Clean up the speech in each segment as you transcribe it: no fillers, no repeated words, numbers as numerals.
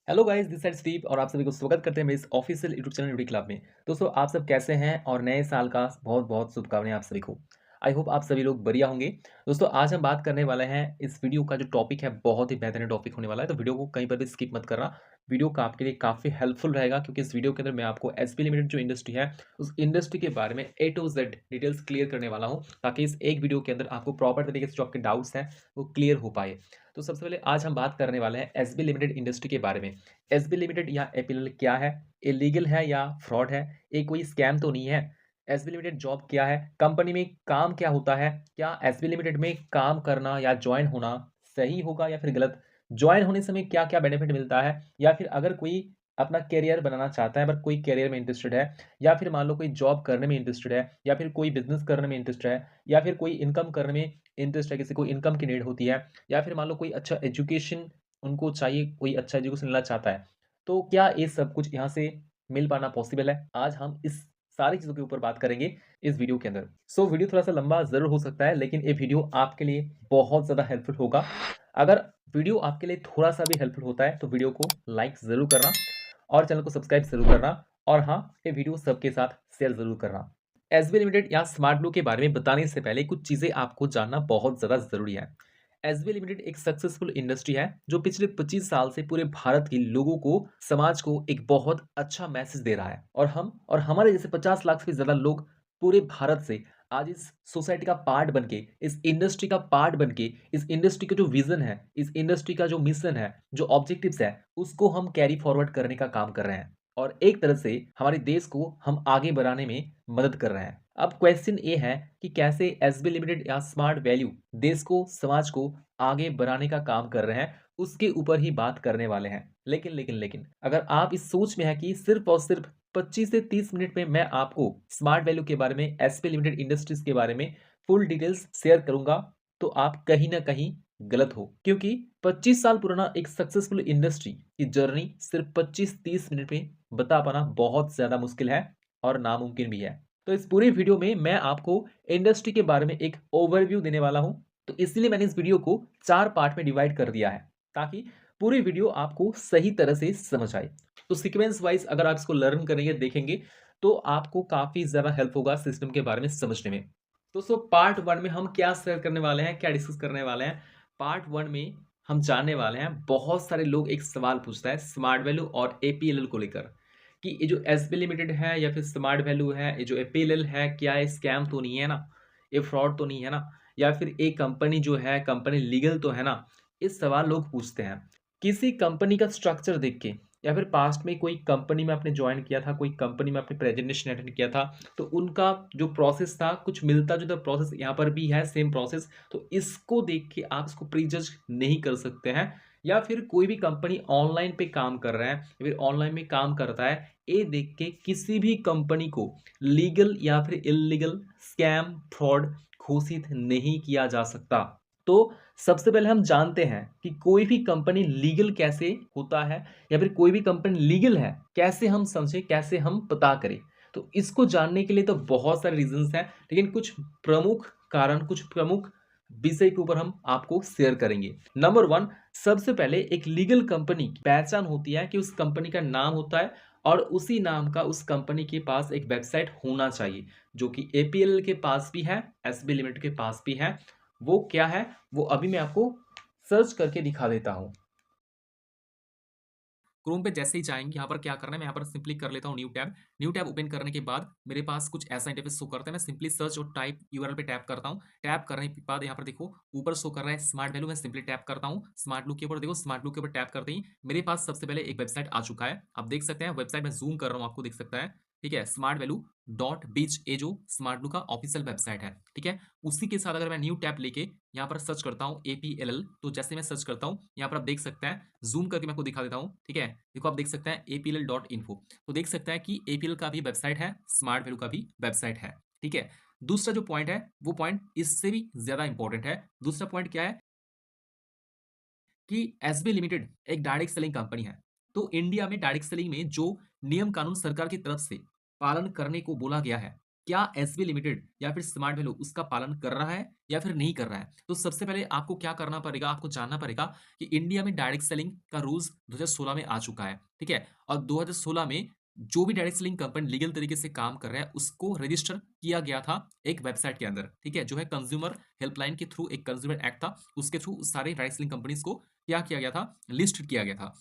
Hello guys, this side Steve और आप सभी को स्वागत करते हैं मेरे इस official YouTube channel UD club में। दोस्तों, आप सब कैसे हैं और नए साल का बहुत-बहुत शुभकामनाएं आप सभी को। आई होप आप सभी लोग बढ़िया होंगे। दोस्तों, आज हम बात करने वाले हैं, इस वीडियो का जो टॉपिक है बहुत ही बेहतरीन टॉपिक होने वाला है, तो वीडियो को कहीं पर भी स्किप मत करना। वीडियो का आपके लिए काफ़ी हेल्पफुल रहेगा क्योंकि इस वीडियो के अंदर मैं आपको एसबी लिमिटेड जो इंडस्ट्री है, उस इंडस्ट्री के बारे में ए टू जेड डिटेल्स क्लियर करने वाला हूँ, ताकि इस एक वीडियो के अंदर आपको प्रॉपर तरीके से जो आपके डाउट्स हैं, वो क्लियर हो पाए। तो सबसे पहले आज हम बात करने वाले हैं एसबी लिमिटेड इंडस्ट्री के बारे में। एसबी लिमिटेड या एपीएल क्या है? ये लीगल है या फ्रॉड है? ये कोई स्कैम तो नहीं है? एसबी लिमिटेड जॉब क्या है? कंपनी में काम क्या होता है? क्या एसबी लिमिटेड में काम करना या जॉइन होना सही होगा या फिर गलत? जॉइन होने समय क्या-क्या बेनिफिट मिलता है? या फिर अगर कोई अपना करियर बनाना चाहता है, बट कोई करियर में इंटरेस्टेड है, या फिर मान लो कोई जॉब करने में इंटरेस्टेड है, या फिर कोई बिज़नेस करने में इंटरेस्टेड है, या फिर कोई इनकम करने में इंटरेस्ट है, किसी को इनकम की नीड होती है, या फिर मान लो कोई अच्छा एजुकेशन उनको चाहिए, कोई अच्छा एजुकेशन लेना चाहता है। तो क्या ये सब कुछ यहाँ से मिल पाना पॉसिबल है? आज हम इस सारी चीज़ों के ऊपर बात करेंगे इस वीडियो के अंदर। वीडियो थोड़ा-सा लंबा ज़रूर हो सकता है, लेकिन ये वीडियो आपके लिए बहुत ज़्यादा हेल्पफुल होगा। अगर वीडियो आपके लिए थोड़ा-सा भी हेल्पफुल होता है, तो वीडियो को लाइक ज़रूर करना और चैनल को सब्सक्राइब ज़रूर करना और हाँ, ये वीडियो सबके साथ शेयर ज़रूर करना। एसबी लिमिटेड या स्मार्ट ब्लू के बारे में बताने से पहले कुछ चीज़ें आपको जानना बहुत ज़्यादा ज़रूरी है। एसबी लिमिटेड एक सक्सेसफुल इंडस्ट्री है जो पिछले 25 साल से पूरे भारत के लोगों को, समाज को एक बहुत अच्छा मैसेज दे रहा है और हम और हमारे जैसे 50 लाख से भी ज़्यादा लोग पूरे भारत से आज इस सोसाइटी का पार्ट बन के, इस इंडस्ट्री का पार्ट बन के, इस इंडस्ट्री का जो विज़न है, इस इंडस्ट्री का जो मिशन है, जो ऑब्जेक्टिव्स है, उसको हम कैरी फॉरवर्ड करने का काम कर रहे हैं और एक तरह से हमारे देश को हम आगे बढ़ाने में मदद कर रहे हैं। अब क्वेश्चन ये है कि कैसे एसबी लिमिटेड या स्मार्ट वैल्यू देश को, समाज को आगे बढ़ाने का काम कर रहे हैं, उसके ऊपर ही बात करने वाले हैं। लेकिन अगर आप इस सोच में हैं कि सिर्फ़ और सिर्फ़ 25 से 30 मिनट में मैं आपको स्मार्ट वैल्यू के बारे में, एसपी लिमिटेड इंडस्ट्रीज़ के बारे में फुल डिटेल्स शेयर करूँगा, तो आप कहीं न कहीं गलत हो। क्योंकि 25 साल पुराना एक सक्सेसफुल इंडस्ट्री की जर्नी सिर्फ़ 25-30 मिनट में बता पाना बहुत ज़्यादा मुश्किल है और नामुमकिन भी है। तो इस पूरी वीडियो में मैं आपको इंडस्ट्री के बारे में एक ओवरव्यू देने वाला हूँ। तो इसलिए मैंने इस वीडियो को 4 पार्ट में डिवाइड कर दिया है, ताकि पूरी वीडियो आपको सही तरह से समझ आए। तो सीक्वेंस वाइज़ अगर आप इसको लर्न करेंगे, देखेंगे, तो आपको काफ़ी ज़्यादा हेल्प होगा सिस्टम के बारे में समझने में। दोस्तों, पार्ट 1 में हम क्या शेयर करने वाले हैं, क्या डिस्कस करने वाले हैं? पार्ट 1 में हम जानने वाले हैं, बहुत सारे लोग एक सवाल पूछता है स्मार्ट वैल्यू और एपीएलएल को लेकर, कि ये जो एसबी लिमिटेड है या फिर स्मार्ट वैल्यू है, ये जो एपीएलएल है, क्या ये स्कैम तो नहीं है ना? ये फ्रॉड तो नहीं है ना? या फिर ये कंपनी जो है, कंपनी लीगल तो है ना? ये सवाल लोग पूछते हैं। किसी कंपनी का स्ट्रक्चर देख के, या फिर पास्ट में कोई कंपनी में आपने जॉइन किया था, कोई कंपनी में आपने प्रेजेंटेशन अटेंड किया था, तो उनका जो प्रोसेस था, कुछ मिलता-जुलता प्रोसेस यहाँ पर भी है, सेम प्रोसेस। तो इसको देख के आप इसको प्रीजज नहीं कर सकते हैं। या फिर कोई भी कंपनी ऑनलाइन पे काम कर रहा है या फिर ऑनलाइन में काम करता है, ये देख के किसी भी कंपनी को लीगल या फिर इल्लीगल, स्कैम, फ्रॉड घोषित नहीं किया जा सकता। तो सबसे पहले हम जानते हैं कि कोई भी कंपनी लीगल कैसे होता है, या फिर कोई भी कंपनी लीगल है, कैसे हम समझें, कैसे हम पता करें? तो इसको जानने के लिए तो बहुत सारे रीज़न्स हैं, लेकिन कुछ प्रमुख कारण, कुछ प्रमुख विषय के ऊपर हम आपको शेयर करेंगे। नंबर 1, सबसे पहले एक लीगल कंपनी की पहचान होती है कि उस कंपनी का नाम होता है और उसी नाम का उस कंपनी के पास एक वेबसाइट होना चाहिए, जो कि एपीएल के पास भी है, एसबी लिमिटेड के पास भी है। वो क्या है, वो अभी मैं आपको सर्च करके दिखा देता हूँ। क्रोम पे जैसे ही जाएँगे, यहाँ पर क्या करना है, मैं यहाँ पर सिंपली कर लेता हूँ new tab. New tab open करने के बाद मेरे पास कुछ ऐसा इंटरफेस शो करता है। मैं सिंपली सर्च और टाइप यूआरएल पे टैप करता हूँ। टैप करने के बाद यहाँ पर देखो ऊपर शो कर रहा है स्मार्ट वैल्यू, मैं सिंपली टैप करता हूँ। स्मार्ट ब्लू के ऊपर देखो, स्मार्ट ब्लू के ऊपर टैप करते ही मेरे पास सबसे पहले एक वेबसाइट आ चुका है। आप देख सकते हैं वेबसाइट में ज़ूम कर रहा हूँ, आपको दिख सकता है। ठीक है? स्मार्ट वैल्यू डॉट बिज, ये जो स्मार्ट ब्लू का ऑफिशियल वेबसाइट है। ठीक है? उसी के साथ अगर मैं न्यू टैब लेके यहाँ पर सर्च करता हूँ एपीएलएल, तो जैसे मैं सर्च करता हूँ, यहाँ पर आप देख सकते हैं, ज़ूम करके मैं आपको दिखा देता हूँ, ठीक है? देखो आप देख सकते हैं apl.info, तो देख सकते हैं कि एपीएल का भी वेबसाइट है, स्मार्ट वैल्यू का भी वेबसाइट है, ठीक है? दूसरा जो पॉइंट है, वो पॉइंट इससे भी ज़्यादा इंपॉर्टेंट है। दूसरा पॉइंट क्या है कि एसबी लिमिटेड एक डायरेक्ट सेलिंग कंपनी है। तो इंडिया में डायरेक्ट सेलिंग में जो नियम कानून सरकार की तरफ से पालन करने को बोला गया है, क्या एसबी लिमिटेड या फिर स्मार्ट वैल्यू उसका पालन कर रहा है या फिर नहीं कर रहा है? तो सबसे पहले आपको क्या करना पड़ेगा, आपको जानना पड़ेगा कि इंडिया में डायरेक्ट सेलिंग का रूल्स 2016 में आ चुका है, ठीक है? और 2016 में जो भी डायरेक्ट सेलिंग कंपनी लीगल तरीके से काम कर रहा है, उसको रजिस्टर किया गया था एक वेबसाइट के अंदर, ठीक है? जो है कंज्यूमर हेल्पलाइन के थ्रू एक कंज्यूमर एक्ट था, उसके थ्रू सारे डायरेक्ट सेलिंग कंपनीज को क्या किया गया था? लिस्ट किया गया था।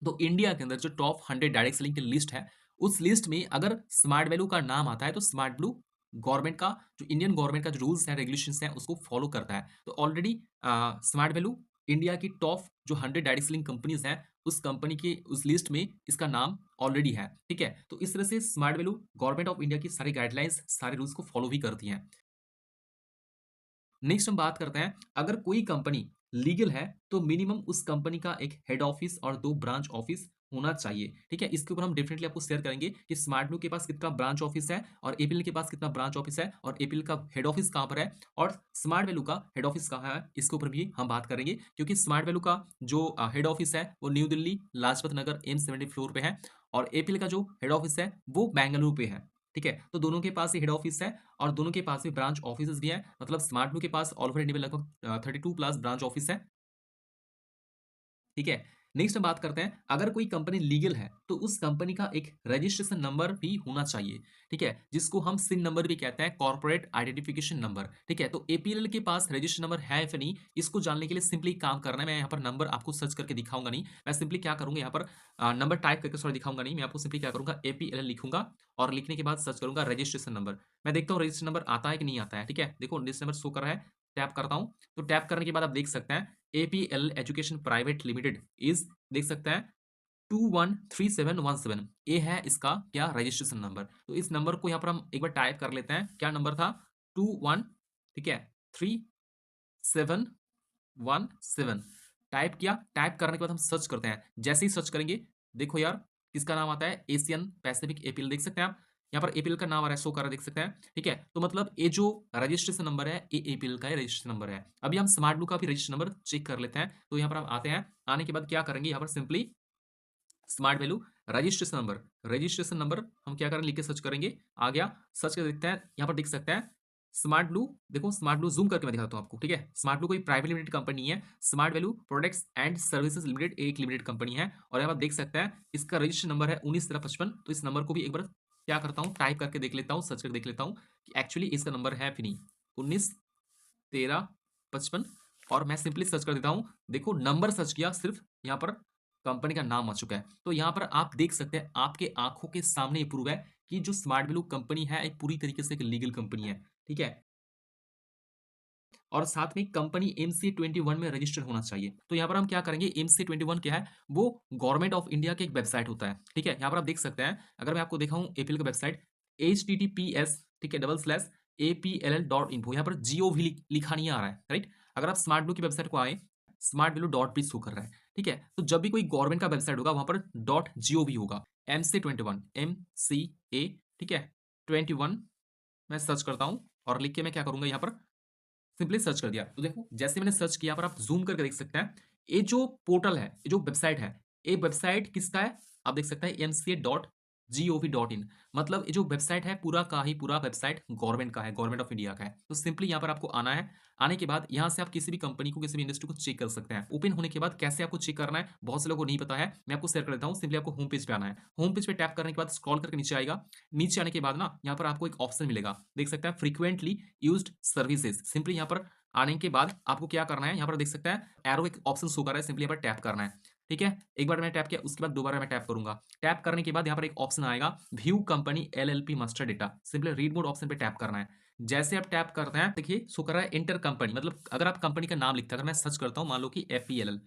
तो इंडिया के अंदर जो टॉप 100 डायरेक्ट सेलिंग की लिस्ट है, उस लिस्ट में अगर स्मार्ट वैल्यू का नाम आता है, तो स्मार्ट वैल्यू गवर्नमेंट का जो इंडियन गवर्नमेंट का जो रूल्स है, रेगुलेशंस हैं, उसको फॉलो करता है। तो ऑलरेडी स्मार्ट वैल्यू इंडिया की टॉप जो 100 डायरेक्ट सेलिंग कंपनीज हैं, उस कंपनी की उस लिस्ट में इसका नाम ऑलरेडी है, ठीक है? तो इस तरह से smart value government of India की सारी गाइडलाइंस, सारे रूल्स को फॉलो भी करती है। नेक्स्ट हम बात करते हैं, अगर कोई कंपनी लीगल है तो मिनिमम उस कंपनी का एक हेड ऑफिस और 2 ब्रांच ऑफिस होना चाहिए, ठीक है? इसके ऊपर हम डेफिनिटली आपको शेयर करेंगे कि स्मार्ट ब्लू के पास कितना ब्रांच ऑफिस है और एपीएल के पास कितना ब्रांच ऑफिस है और एपीएल का हेड ऑफिस कहाँ पर है और स्मार्ट वैल्यू का हेड ऑफिस कहाँ है, इसके ऊपर भी हम बात करेंगे, क्योंकि स्मार्ट वैल्यू का जो हेड ऑफिस है वो new Delhi Lajpat Nagar M70 floor पे है और एपीएल का जो हेड ऑफिस है वो बेंगलुरु पे है, ठीक है? तो दोनों के पास ही हेड ऑफिस है और दोनों के पास भी ब्रांच ऑफिसेज भी हैं। मतलब स्मार्ट ब्लू के पास ऑल ओवर इंडिया में लगभग 32 प्लस ब्रांच ऑफिस है, ठीक है? नेक्स्ट हम बात करते हैं, अगर कोई कंपनी लीगल है, तो उस कंपनी का एक रजिस्ट्रेशन नंबर भी होना चाहिए, ठीक है? जिसको हम सिन नंबर भी कहते हैं, कॉर्पोरेट आइडेंटिफिकेशन नंबर, ठीक है? तो एपीएल के पास रजिस्ट्रेशन नंबर है या फिर नहीं, इसको जानने के लिए सिंपली काम करना है। मैं यहाँ पर नंबर आपको सर्च करके दिखाऊंगा नहीं, मैं सिंपली क्या करूंगा यहाँ पर नंबर टाइप करके सॉरी दिखाऊंगा नहीं, मैं आपको सिंपली क्या करूंगा एपीएल लिखूंगा और लिखने के बाद सर्च करूंगा रजिस्ट्रेशन नंबर। मैं देखता हूँ रजिस्ट्रेशन नंबर आता है कि नहीं आता है, ठीक है? देखो रजिस्ट्रेशन नंबर शो कर रहा है, टैप करता हूँ, तो टैप करने के बाद आप देख सकते हैं APL education private limited is देख सकते हैं 213717 ये है इसका क्या रजिस्ट्रेशन नंबर। तो इस नंबर को यहाँ पर हम एक बार टाइप कर लेते हैं, क्या नंबर था 21, ठीक है, 3717 टाइप किया। टाइप करने के बाद हम सर्च करते हैं, जैसे ही सर्च करेंगे देखो यार किसका नाम आता है, एशियन पैसिफिक एपीएल, देख सकते हैं आप यहाँ पर एपीएल का नाम आ रहा है, शो कर रहा है, देख सकते हैं, ठीक है? तो मतलब ये जो रजिस्ट्रेशन नंबर है ये एपीएल का रजिस्ट्रेशन नंबर है। अभी हम स्मार्ट ब्लू का भी रजिस्ट्रेशन नंबर चेक कर लेते हैं। तो यहाँ पर हम आते हैं, आने के बाद क्या करेंगे, यहाँ पर simply smart value registration number हम क्या करें, लिख के सर्च करेंगे, आ गया। सर्च कर देखते हैं, यहाँ पर देख सकते हैं स्मार्ट ब्लू, देखो स्मार्ट ब्लू जूम करके मैं दिखाता हूँ आपको, ठीक है? स्मार्ट ब्लू कोई प्राइवेट लिमिटेड कंपनी है, smart value products and services limited एक लिमिटेड कंपनी है और यहाँ पर देख सकते हैं इसका रजिस्ट्रेशन नंबर है 19 तो इस नंबर को भी एक बार क्या करता हूँ टाइप करके देख लेता हूँ, सर्च करके देख लेता हूँ कि एक्चुअली इसका नंबर है फिर नहीं 19 13 55 और मैं सिंपली सर्च कर देता हूँ। देखो नंबर सर्च किया, सिर्फ यहाँ पर कंपनी का नाम आ चुका है। तो यहाँ पर आप देख सकते हैं, आपके आंखों के सामने ये प्रूव है कि जो स्मार्ट वैल्यू कंपनी है एक पूरी तरीके से एक लीगल कंपनी है, ठीक है? और साथ में कंपनी MC21 में रजिस्टर होना चाहिए। तो यहाँ पर हम क्या करेंगे, MC21 क्या है, वो गवर्नमेंट ऑफ इंडिया की एक वेबसाइट होता है, ठीक है? यहाँ पर आप देख सकते हैं, अगर मैं आपको दिखाऊं एपीएल का वेबसाइट https, ठीक है, /apll.info, यहाँ पर gov लिखा नहीं आ रहा है, राइट? अगर आप स्मार्ट ब्लू की वेबसाइट को आए, स्मार्ट ब्लू डॉट भी शो कर रहा है, ठीक है? तो जब भी कोई गवर्नमेंट का वेबसाइट होगा वहां पर .gov होगा। MC21 MCA, ठीक है, 21 मैं सर्च करता हूं और लिख के मैं क्या करूंगा, यहाँ पर सिंपली सर्च कर दिया। तो देखो जैसे मैंने सर्च किया, पर आप जूम करके देख सकते हैं, ये जो पोर्टल है, ये जो वेबसाइट है, ये वेबसाइट किसका है, आप देख सकते हैं mca.gov.in। मतलब ये जो वेबसाइट है पूरा का ही पूरा वेबसाइट गवर्नमेंट का है, गवर्नमेंट ऑफ इंडिया का है। तो सिंपली यहाँ पर आपको आना है, आने के बाद यहाँ से आप किसी भी कंपनी को, किसी भी इंडस्ट्री को चेक कर सकते हैं। ओपन होने के बाद कैसे आपको चेक करना है, बहुत से लोगों को नहीं पता है, मैं आपको शेयर कर देता हूँ। सिंपली आपको होम पेज पे आना है, होम पेज पे टैप करने के बाद स्क्रॉल करके नीचे आएगा। नीचे आने के बाद ना यहाँ पर आपको एक ऑप्शन मिलेगा, देख सकते हैं फ्रीक्वेंटली यूज्ड सर्विसेज। सिंपली यहाँ पर आने के बाद आपको क्या करना है, यहाँ पर देख सकते हैं एरो एक ऑप्शन शो कर रहा है, सिंपली यहाँ पर टैप करना है, ठीक है? एक बार मैंने टैप किया, उसके बाद दोबारा मैं टैप करूंगा। टैप करने के बाद यहाँ पर एक ऑप्शन आएगा view company LLP master data, simply read mode option पे टैप करना है। जैसे आप टैप करते हैं देखिए शो कर रहा है इंटर कंपनी, मतलब अगर आप कंपनी का नाम लिखते हैं, अगर मैं सर्च करता हूँ मान लो कि APLL,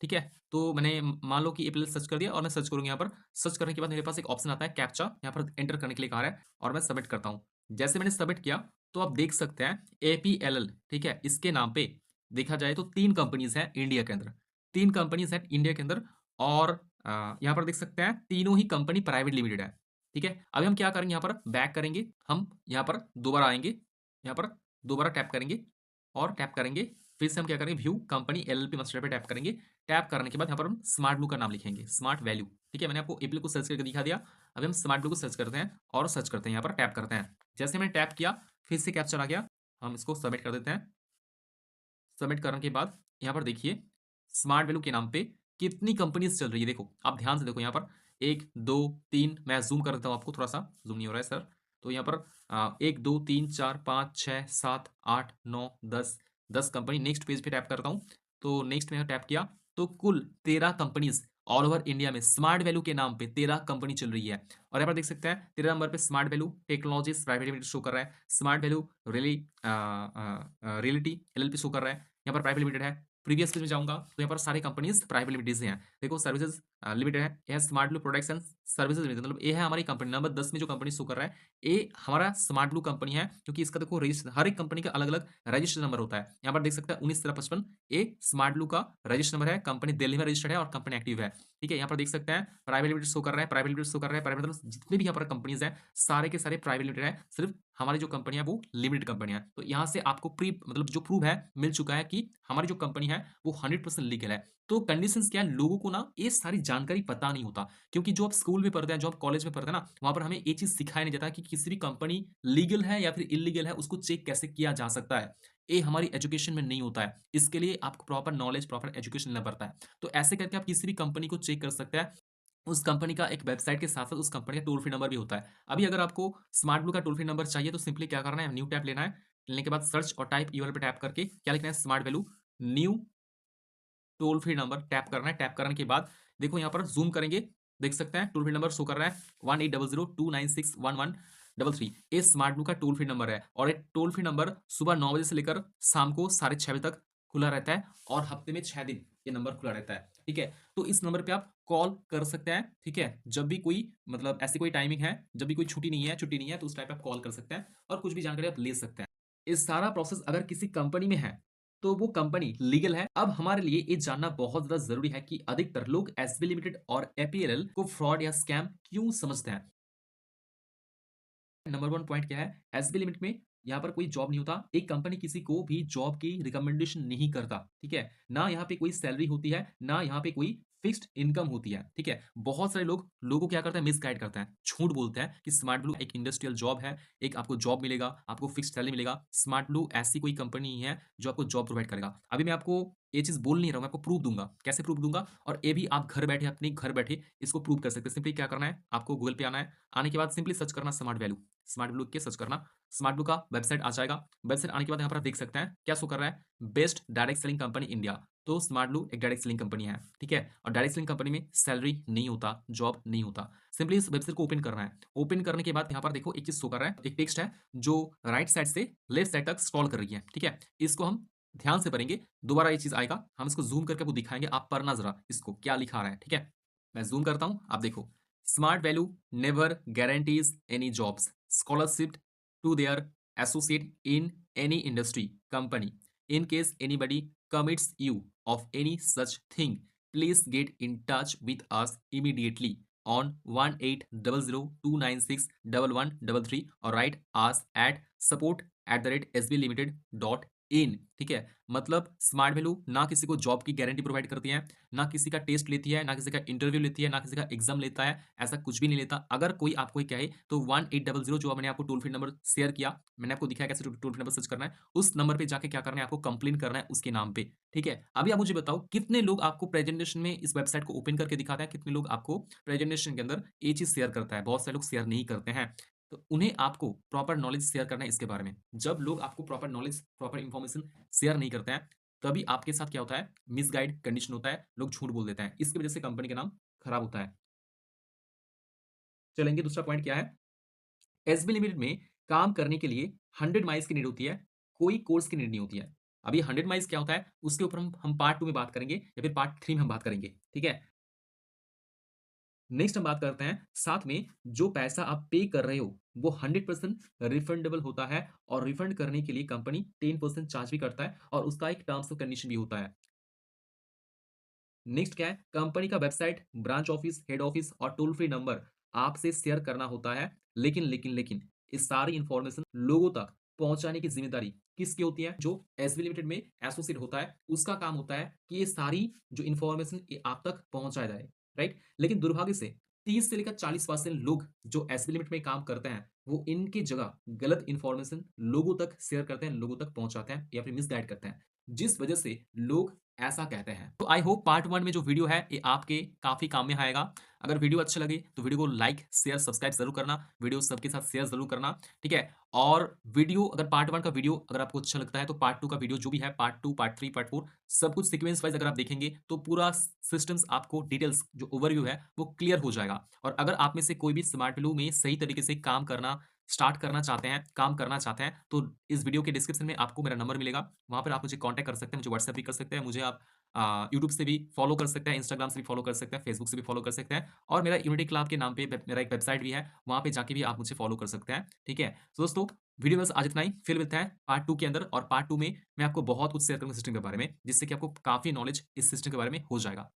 ठीक है? तो मैंने मान लो कि APLL सर्च कर दिया और मैं सर्च करूंगा, यहाँ पर सर्च करने के बाद मेरे पास एक ऑप्शन आता है कैप्चा, यहाँ पर एंटर करने के लिए कहा है और मैं सबमिट करता हूँ। जैसे मैंने सबमिट किया तो आप देख सकते हैं APLL, ठीक है, इसके नाम पे देखा जाए तो 3 कंपनीज हैं इंडिया के अंदर, 3 कंपनीज हैं इंडिया के अंदर और यहाँ पर देख सकते हैं तीनों ही कंपनी प्राइवेट लिमिटेड है, ठीक है? अभी हम क्या करेंगे, यहाँ पर बैक करेंगे, हम यहाँ पर दोबारा आएंगे, यहाँ पर दोबारा टैप करेंगे और टैप करेंगे, फिर से हम क्या करेंगे व्यू कंपनी LLP मास्टर पे टैप करेंगे। टैप करने के बाद यहाँ पर हम स्मार्ट ब्लू का नाम लिखेंगे, स्मार्ट वैल्यू। ठीक है, मैंने आपको एप्पल को सर्च करके दिखा दिया। अभी हम स्मार्ट ब्लू को सर्च करते हैं और सर्च करते हैं, यहाँ पर टैप करते हैं। जैसे मैंने टैप किया, फिर से कैप्चर आ गया, हम इसको सबमिट कर देते हैं। सबमिट करने के बाद यहाँ पर देखिए स्मार्ट वैल्यू के नाम पे कितनी कंपनीज चल रही है। देखो, आप ध्यान से देखो यहाँ पर 1, 2, 3, मैं ज़ूम कर देता हूँ आपको, थोड़ा सा ज़ूम नहीं हो रहा है सर। तो यहाँ पर 1, 2, 3, 4, 5, 6, 7, 8, 9, 10 कंपनी। नेक्स्ट पेज पे टैप करता हूँ, तो नेक्स्ट में टैप किया तो कुल 13 कंपनीज ऑल ओवर इंडिया में स्मार्ट वैल्यू के नाम पे 13 कंपनी चल रही है। और यहाँ पर देख सकते हैं 13 नंबर पे smart value technologies private limited show कर रहा है, smart value reality LLP show कर रहा है, यहाँ पर प्राइवेट लिमिटेड है। प्रीवियस पेज में जाऊंगा तो यहाँ पर सारे कंपनीज प्राइवेट लिमिटेड से हैं। देखो सर्विसेज लिमिटेड है, यह smart blue products and services limited, मतलब ये है हमारी कंपनी। नंबर 10 में जो कंपनी शो कर रहा है ये हमारा स्मार्ट ब्लू कंपनी है, क्योंकि इसका देखो रजिस्टर, हर एक कंपनी का अलग अलग रजिस्टर नंबर होता है। यहाँ पर देख सकते हैं 19 ये स्मार्ट ब्लू का रजिस्टर नंबर है, कंपनी दिल्ली में रजिस्टर्ड है और कंपनी एक्टिव है। ठीक है, यहाँ पर देख सकते हैं प्राइवेट लिमिटेड शो कर रहा है, प्राइवेट लिमिटेड शो कर रहा है, प्राइवेट मतलब जितने भी यहाँ पर कंपनीज हैं सारे के सारे प्राइवेट लिमिटेड है। सिर्फ हमारी जो कंपनी है वो लिमिटेड कंपनी है। तो यहाँ से आपको प्री मतलब जो प्रूव है मिल चुका है कि हमारी जो कंपनी है वो 100% लीगल है। तो कंडीशंस क्या है, लोगों को ना ये सारी जानकारी पता नहीं होता, क्योंकि जो आप स्कूल में पढ़ते हैं, जो आप कॉलेज में पढ़ते हैं ना, वहां पर हमें ये चीज सिखाया नहीं जाता कि किसी भी कंपनी लीगल है या फिर इलीगल है उसको चेक कैसे किया जा सकता है। ये हमारी एजुकेशन में नहीं होता है। इसके लिए आपको प्रॉपर नॉलेज, प्रॉपर एजुकेशन लेना पड़ता है। तो ऐसे करके आप किसी भी कंपनी को चेक कर सकते हैं। उस कंपनी का एक वेबसाइट के साथ-साथ उस कंपनी का टोल फ्री नंबर भी होता है। अभी अगर आपको स्मार्ट ब्लू का टोल फ्री नंबर चाहिए तो सिंपली क्या करना है, न्यू टैब लेना है। लेने के बाद सर्च और टाइप यूआरएल पे टैप करके क्या लिखना है, smart value new toll free number tap करना है। टैप करने के बाद देखो यहाँ पर ज़ूम करेंगे, देख सकते हैं टोल फ्री नंबर शो कर रहा है 180029611133। ये स्मार्ट ब्लू का टोल फ्री नंबर है और ये टोल फ्री नंबर सुबह 9 बजे से लेकर शाम को 6:30 बजे तक खुला रहता है और हफ्ते में 6 दिन ये नंबर खुला रहता है। ठीक है, तो इस नंबर पे आप कॉल कर सकते हैं। ठीक है, जब भी कोई मतलब ऐसी कोई टाइमिंग है, जब भी कोई छुट्टी नहीं है तो उस टाइम पे आप कॉल कर सकते हैं और कुछ भी जानकारी आप ले सकते हैं। ये सारा प्रोसेस अगर किसी कंपनी में है तो वो कंपनी लीगल है। अब हमारे लिए ये जानना बहुत ज़्यादा ज़रूरी है कि अधिकतर लोग एसबी लिमिटेड और एपीएलएल को फ्रॉड या स्कैम क्यों समझते हैं। नंबर 1 पॉइंट क्या है? एसबी लिमिट में यहाँ पर कोई जॉब नहीं होता। एक कंपनी किसी को भी जॉब की रिकमेंडेशन नहीं करता, ठीक है? ना यहाँ पे कोई सैलरी होती है, ना यहाँ पे कोई फिक्स्ड इनकम होती है, ठीक है? बहुत सारे लोग लोगों को क्या करते हैं, मिसगाइड करते हैं, झूठ बोलते हैं कि स्मार्ट ब्लू एक इंडस्ट्रियल जॉब है, एक आपको जॉब मिलेगा, आपको फिक्स्ड सैलरी मिलेगा। स्मार्ट ब्लू ऐसी कोई कंपनी नहीं है जो आपको जॉब प्रोवाइड करेगा। अभी मैं आपको ये चीज़ बोल नहीं रहा हूँ, मैं आपको प्रूफ दूँगा। कैसे प्रूफ दूँगा? और ये भी आप घर बैठे, अपने घर बैठे इसको प्रूव कर सकते हैं। सिंपली क्या करना है, आपको गूगल पे आना है, आने के बाद सिंपली सर्च करना स्मार्ट वैल्यू। स्मार्ट ब्लू के सर्च करना, स्मार्ट ब्लू का वेबसाइट आ जाएगा। वेबसाइट आने के बाद यहाँ पर आप देख सकते हैं क्या शो कर रहा है, best direct selling company India. तो स्मार्ट ब्लू एक डायरेक्ट सेलिंग कंपनी है, ठीक है? और डायरेक्ट सेलिंग कंपनी में सैलरी नहीं होता, जॉब नहीं होता। सिंपली इस वेबसाइट को ओपन करना है। ओपन करने के बाद यहाँ पर देखो एक चीज शो कर रहा है, एक टेक्स्ट है जो राइट साइड से लेफ्ट साइड तक स्क्रॉल कर रही है, ठीक है? इसको हम ध्यान से पढ़ेंगे, दोबारा ये चीज आएगा, हम इसको जूम करके आपको दिखाएंगे, आप पढ़ना जरा इसको क्या लिखा रहा है, ठीक है? मैं जूम करता हूं, आप देखो, smart value never guarantees any jobs, scholarship to their associate in any industry company. In case anybody commits you of any such thing, please get in touch with us immediately on 180029611133 or write us at support@sblimited.in। ठीक है, मतलब smart value ना किसी को job की guarantee provide करती है, ना किसी का टेस्ट लेती है, ना किसी का इंटरव्यू लेती है, ना किसी का एग्जाम लेता है, ऐसा कुछ भी नहीं लेता। अगर कोई आपको ये कहे तो 1800 जो मैंने आपको टोल फ्री नंबर शेयर किया, मैंने आपको दिखाया कैसे टोल फ्री नंबर सर्च करना है, उस नंबर पे जाके क्या करना है, आपको कंप्लेन करना है उसके नाम पे। ठीक है, अभी आप मुझे बताओ कितने लोग आपको प्रेजेंटेशन में इस वेबसाइट को ओपन करके दिखाते हैं, कितने लोग आपको प्रेजेंटेशन के अंदर ये चीज शेयर करता है? बहुत सारे लोग शेयर नहीं करते हैं। तो उन्हें आपको प्रॉपर नॉलेज शेयर करना है इसके बारे में। जब लोग आपको proper knowledge, proper information share नहीं करते हैं, तभी आपके साथ क्या होता है, मिसगाइड कंडीशन होता है, लोग झूठ बोल देते हैं। इसकी वजह से कंपनी का नाम खराब होता है। चलेंगे, दूसरा पॉइंट क्या है, एसबी लिमिटेड में काम करने के लिए 100 माइल्स की नीड होती है, कोई कोर्स की नीड नहीं होती है। अभी 100 माइल्स क्या होता है उसके ऊपर हम पार्ट 2 में बात करेंगे या फिर पार्ट 3 में हम बात करेंगे, ठीक है? नेक्स्ट हम बात करते हैं, साथ में जो पैसा आप पे कर रहे हो वो 100% रिफंडेबल होता है और रिफंड करने के लिए कंपनी 10% चार्ज भी करता है और उसका एक टर्म्स एंड कंडीशन भी होता है। नेक्स्ट क्या है, कंपनी का website, branch office, head office और टोल फ्री नंबर आपसे शेयर करना होता है, लेकिन ये सारी इंफॉर्मेशन लोगों तक पहुँचाने की ज़िम्मेदारी किसकी होती है? जो एसबी लिमिटेड में एसोसिएट होता है, उसका काम होता है कि ये सारी जो इन्फॉर्मेशन ये आप तक पहुँचाया जाए, राइट? लेकिन दुर्भाग्य से 30 से लेकर 40% लोग जो एसबी लिमिट में काम करते हैं, वो इनकी जगह गलत इन्फॉर्मेशन लोगों तक शेयर करते हैं, लोगों तक पहुँचाते हैं या फिर मिसगाइड करते हैं, जिस वजह से लोग ऐसा कहते हैं। तो आई होप पार्ट 1 में जो वीडियो है, ये आपके काफ़ी काम में आएगा। अगर वीडियो अच्छा लगे, तो वीडियो को लाइक, शेयर, सब्सक्राइब ज़रूर करना। वीडियो सबके साथ शेयर ज़रूर करना, ठीक है? और वीडियो अगर पार्ट 1 का वीडियो अगर आपको अच्छा लगता है, तो पार्ट 2 का वीडियो जो भी है, पार्ट 2, पार्ट 3, पार्ट 4 सब कुछ सीक्वेंस वाइज़ अगर आप देखेंगे, तो पूरा सिस्टम्स आपको डिटेल्स जो ओवरव्यू है, वो क्लियर हो जाएगा। और अगर आप में से कोई भी स्मार्ट बिलो में सही तरीके से काम करना स्टार्ट करना चाहते हैं, काम करना चाहते हैं, तो इस वीडियो के डिस्क्रिप्शन में आपको मेरा नंबर मिलेगा। वहाँ पर आप मुझे कॉन्टैक्ट कर सकते हैं, मुझे व्हाट्सएप भी कर सकते हैं, मुझे आप यूट्यूब से भी फॉलो कर सकते हैं, इंस्टाग्राम से भी फॉलो कर सकते हैं, फेसबुक से भी फॉलो कर सकते हैं और मेरा यूनिटी क्लब के नाम पे मेरा एक वेबसाइट भी है, वहाँ पे जाके भी आप मुझे फॉलो कर सकते हैं, ठीक है? तो दोस्तों, वीडियो में बस आज इतना ही, फिर मिलते हैं पार्ट 2 के अंदर और पार्ट 2 में मैं आपको बहुत कुछ शेयर करूँगा सिस्टम के बारे में, जिससे कि आपको काफ़ी नॉलेज इस सिस्टम के बारे में हो जाएगा।